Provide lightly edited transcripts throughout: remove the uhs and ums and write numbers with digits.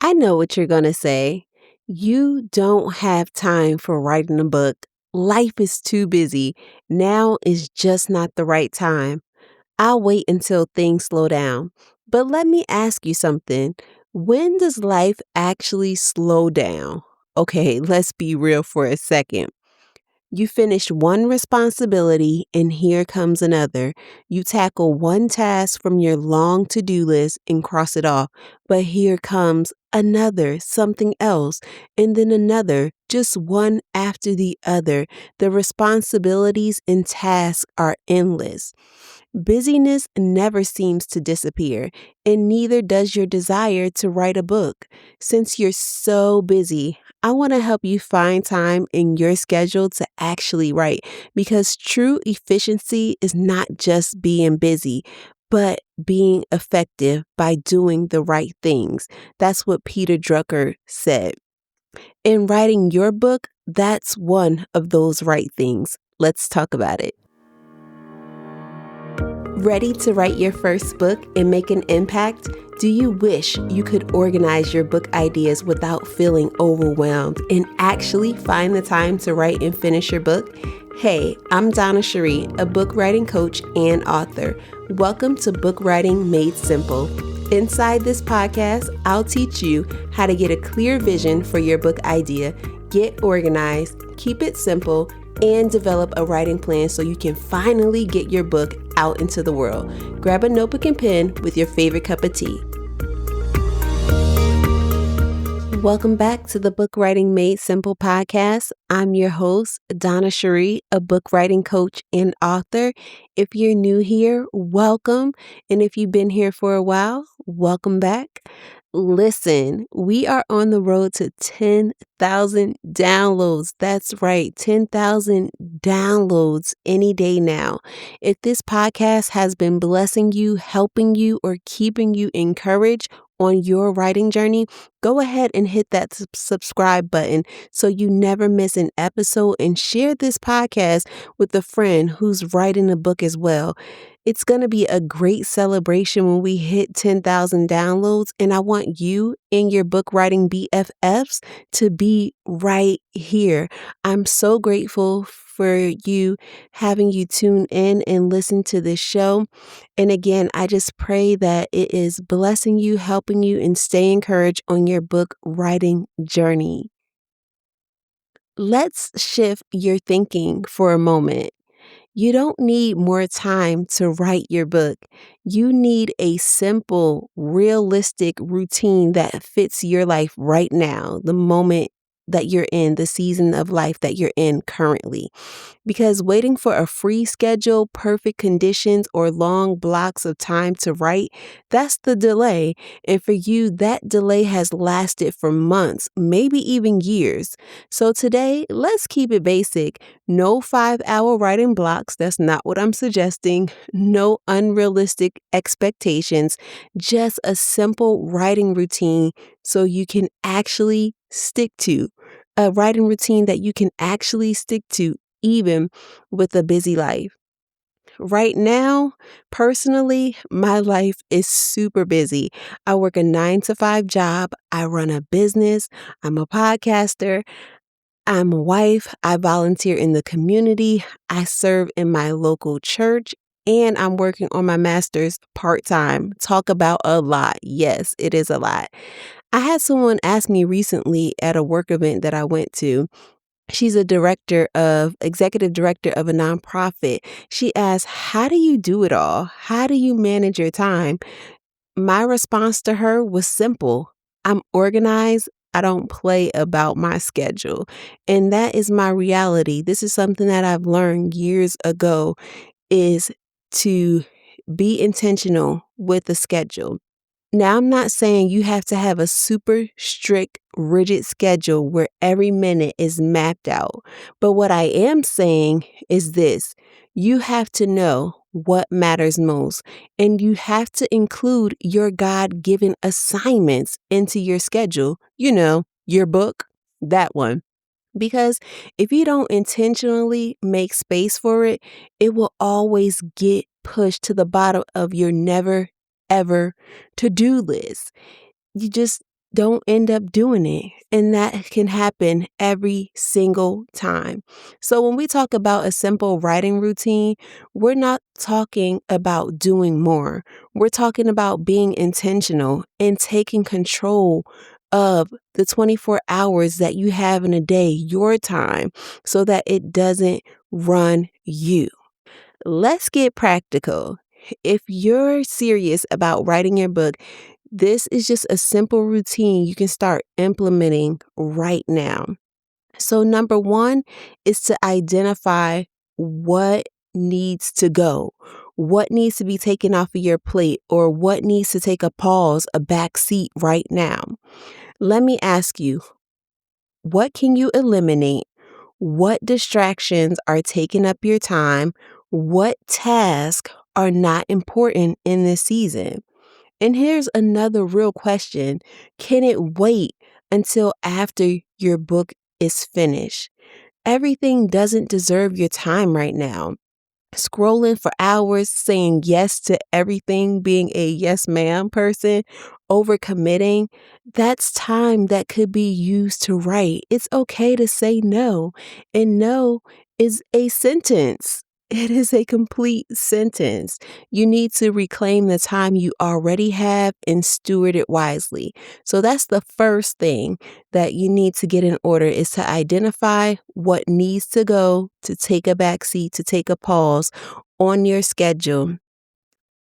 I know what you're going to say. You don't have time for writing a book. Life is too busy. Now is just not the right time. I'll wait until things slow down. But let me ask you something. When does life actually slow down? Okay, let's be real for a second. You finish one responsibility and here comes another. You tackle one task from your long to do list and cross it off. But here comes another, something else, and then another, just one after the other. The responsibilities and tasks are endless. Busyness never seems to disappear, and neither does your desire to write a book. Since you're so busy, I want to help you find time in your schedule to actually write because true efficiency is not just being busy, but being effective by doing the right things. That's what Peter Drucker said. In writing your book, that's one of those right things. Let's talk about it. Ready to write your first book and make an impact? Do you wish you could organize your book ideas without feeling overwhelmed and actually find the time to write and finish your book? Hey, I'm Donna Cherie, a book writing coach and author. Welcome to Book Writing Made Simple. Inside this podcast, I'll teach you how to get a clear vision for your book idea, get organized, keep it simple, and develop a writing plan so you can finally get your book out into the world. Grab a notebook and pen with your favorite cup of tea. Welcome back to the Book Writing Made Simple podcast. I'm your host, Donna Cherie, a book writing coach and author. If you're new here, welcome. And if you've been here for a while, welcome back. Listen, we are on the road to 10,000 downloads. That's right, 10,000 downloads any day now. If this podcast has been blessing you, helping you, or keeping you encouraged on your writing journey, go ahead and hit that subscribe button so you never miss an episode, and share this podcast with a friend who's writing a book as well. It's going to be a great celebration when we hit 10,000 downloads, and I want you and your book writing BFFs to be right here. I'm so grateful for you, having you tune in and listen to this show. And again, I just pray that it is blessing you, helping you, and stay encouraged on your book writing journey. Let's shift your thinking for a moment. You don't need more time to write your book. You need a simple, realistic routine that fits your life right now, the moment that you're in, the season of life that you're in currently. Because waiting for a free schedule, perfect conditions, or long blocks of time to write, that's the delay. And for you, that delay has lasted for months, maybe even years. So today, let's keep it basic. No 5-hour writing blocks. That's not what I'm suggesting. No unrealistic expectations. Just a simple writing routine so you can actually stick to. A writing routine that you can actually stick to even with a busy life. Right now, personally, my life is super busy. I work a 9-to-5 job. I run a business. I'm a podcaster. I'm a wife. I volunteer in the community. I serve in my local church. And I'm working on my master's part-time. Talk about a lot. Yes, it is a lot. I had someone ask me recently at a work event that I went to. She's a executive director of a nonprofit. She asked, how do you do it all? How do you manage your time? My response to her was simple. I'm organized. I don't play about my schedule. And that is my reality. This is something that I've learned years ago, is to be intentional with the schedule. Now, I'm not saying you have to have a super strict, rigid schedule where every minute is mapped out. But what I am saying is this: you have to know what matters most, and you have to include your God-given assignments into your schedule. Your book, that one. Because if you don't intentionally make space for it, it will always get pushed to the bottom of your never ever to-do list. don't end up doing it. And that can happen every single time. So when we talk about a simple writing routine, we're not talking about doing more. We're talking about being intentional and taking control of the 24 hours that you have in a day, your time, so that it doesn't run you. Let's get practical. If you're serious about writing your book, this is just a simple routine you can start implementing right now. So, number one is to identify what needs to go, what needs to be taken off of your plate, or what needs to take a pause, a back seat right now. Let me ask you, what can you eliminate? What distractions are taking up your time? What tasks are not important in this season? And here's another real question. Can it wait until after your book is finished? Everything doesn't deserve your time right now. Scrolling for hours, saying yes to everything, being a yes ma'am person, overcommitting, that's time that could be used to write. It's okay to say no, and no is a sentence. It is a complete sentence. You need to reclaim the time you already have and steward it wisely. So that's the first thing that you need to get in order, is to identify what needs to go, to take a back seat, to take a pause on your schedule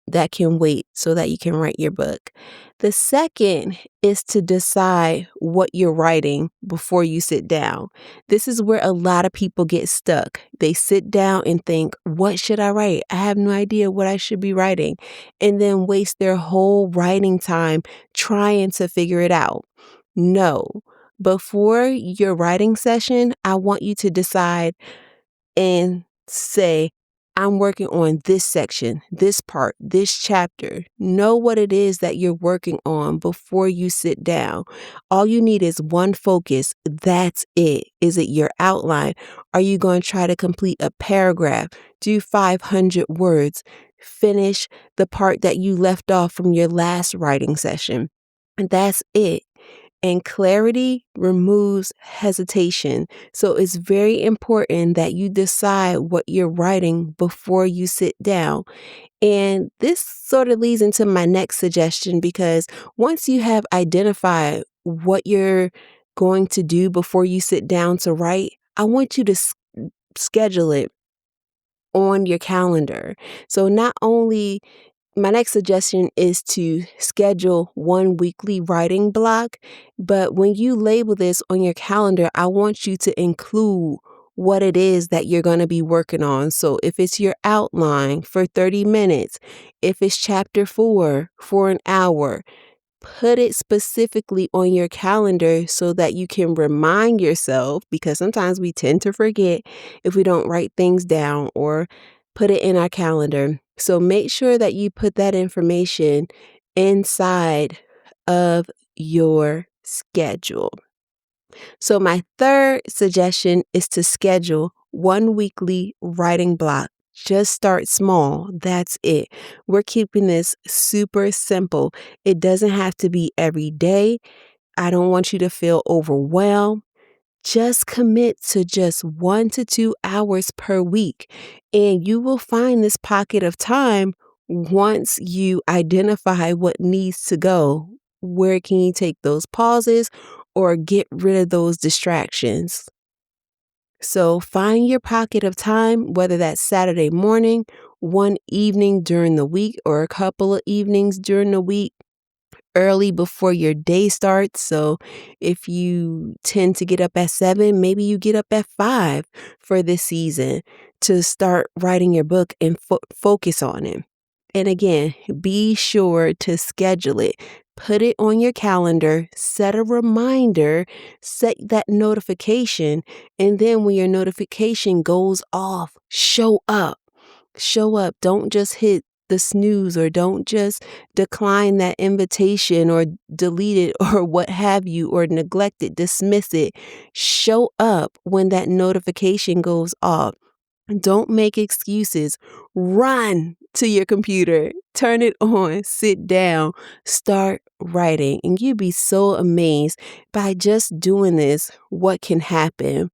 that can wait so that you can write your book. The second is to decide what you're writing before you sit down. This is where a lot of people get stuck. They sit down and think, what should I write? I have no idea what I should be writing, and then waste their whole writing time trying to figure it out. No. Before your writing session, I want you to decide and say, I'm working on this section, this part, this chapter. Know what it is that you're working on before you sit down. All you need is one focus. That's it. Is it your outline? Are you going to try to complete a paragraph? Do 500 words? Finish the part that you left off from your last writing session. And that's it. And clarity removes hesitation. So it's very important that you decide what you're writing before you sit down. And this sort of leads into my next suggestion, because once you have identified what you're going to do before you sit down to write, I want you to schedule it on your calendar. So not only my next suggestion is to schedule one weekly writing block, but when you label this on your calendar, I want you to include what it is that you're going to be working on. So if it's your outline for 30 minutes, if it's chapter 4 for an hour, put it specifically on your calendar so that you can remind yourself, because sometimes we tend to forget if we don't write things down or put it in our calendar. So make sure that you put that information inside of your schedule. So my third suggestion is to schedule one weekly writing block. Just start small. That's it. We're keeping this super simple. It doesn't have to be every day. I don't want you to feel overwhelmed. Just commit to just 1 to 2 hours per week, and you will find this pocket of time once you identify what needs to go. Where can you take those pauses or get rid of those distractions? So find your pocket of time, whether that's Saturday morning, one evening during the week, or a couple of evenings during the week, early before your day starts. So if you tend to get up at 7, maybe you get up at 5 for this season to start writing your book and focus on it. And again, be sure to schedule it. Put it on your calendar, set a reminder, set that notification, and then when your notification goes off, show up. Show up. Don't just hit the snooze, or don't just decline that invitation or delete it or what have you, or neglect it, dismiss it. Show up when that notification goes off. Don't make excuses. Run to your computer, turn it on, sit down, start writing. And you'd be so amazed by just doing this, what can happen.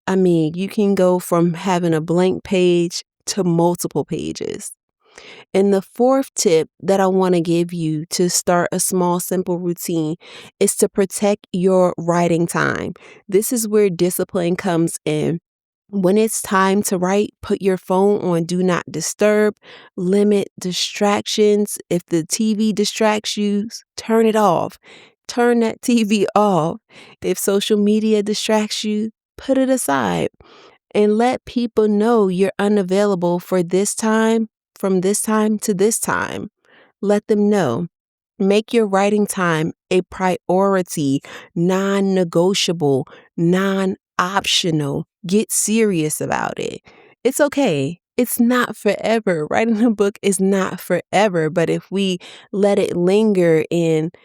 I mean, you can go from having a blank page to multiple pages. And the fourth tip that I want to give you to start a small, simple routine is to protect your writing time. This is where discipline comes in. When it's time to write, put your phone on do not disturb, limit distractions. If the TV distracts you, turn it off. Turn that TV off. If social media distracts you, put it aside and let people know you're unavailable for this time, from this time to this time. Let them know. Make your writing time a priority, non-negotiable, non-optional. Get serious about it. It's okay. It's not forever. Writing a book is not forever, but if we let it linger and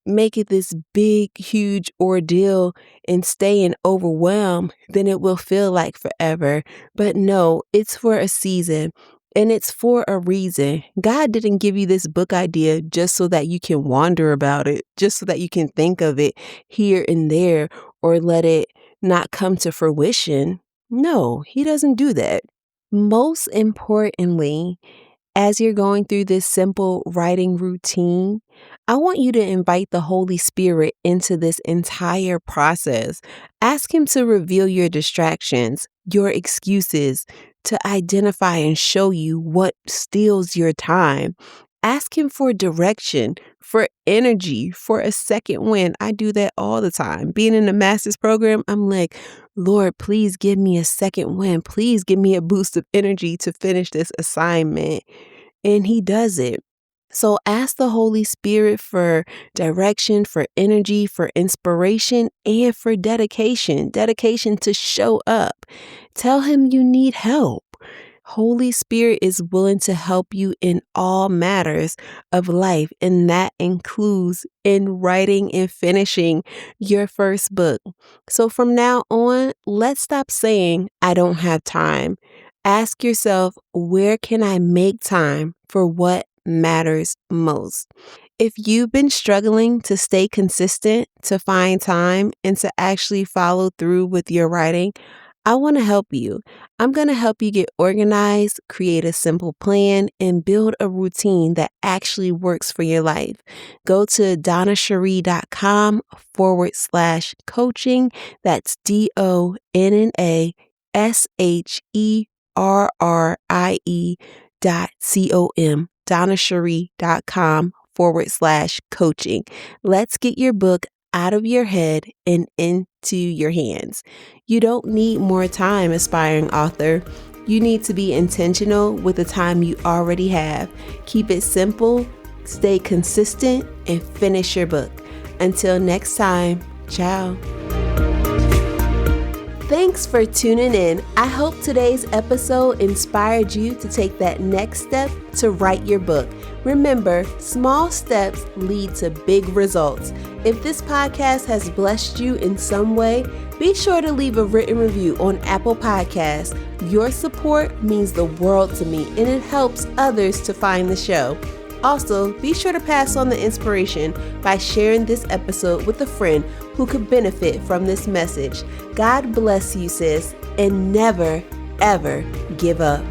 make it this big, huge ordeal and stay in overwhelm, then it will feel like forever. But no, it's for a season. And it's for a reason. God didn't give you this book idea just so that you can wander about it, just so that you can think of it here and there or let it not come to fruition. No, He doesn't do that. Most importantly, as you're going through this simple writing routine, I want you to invite the Holy Spirit into this entire process. Ask Him to reveal your distractions, your excuses, to identify and show you what steals your time. Ask Him for direction, for energy, for a second wind. I do that all the time. Being in the master's program, I'm like, Lord, please give me a second wind. Please give me a boost of energy to finish this assignment. And He does it. So ask the Holy Spirit for direction, for energy, for inspiration, and for dedication to show up. Tell Him you need help. Holy Spirit is willing to help you in all matters of life, and that includes in writing and finishing your first book. So from now on, let's stop saying, I don't have time. Ask yourself, where can I make time for what matters most? If you've been struggling to stay consistent, to find time, and to actually follow through with your writing, I want to help you. I'm going to help you get organized, create a simple plan, and build a routine that actually works for your life. Go to DonnaCherie.com/coaching. That's DonnaSherrie.com. DonnaCherie.com/coaching. Let's get your book out of your head and into your hands. You don't need more time, aspiring author. You need to be intentional with the time you already have. Keep it simple, stay consistent, and finish your book. Until next time, ciao. Thanks for tuning in. I hope today's episode inspired you to take that next step to write your book. Remember, small steps lead to big results. If this podcast has blessed you in some way, be sure to leave a written review on Apple Podcasts. Your support means the world to me, and it helps others to find the show. Also, be sure to pass on the inspiration by sharing this episode with a friend who could benefit from this message. God bless you, sis, and never, ever give up.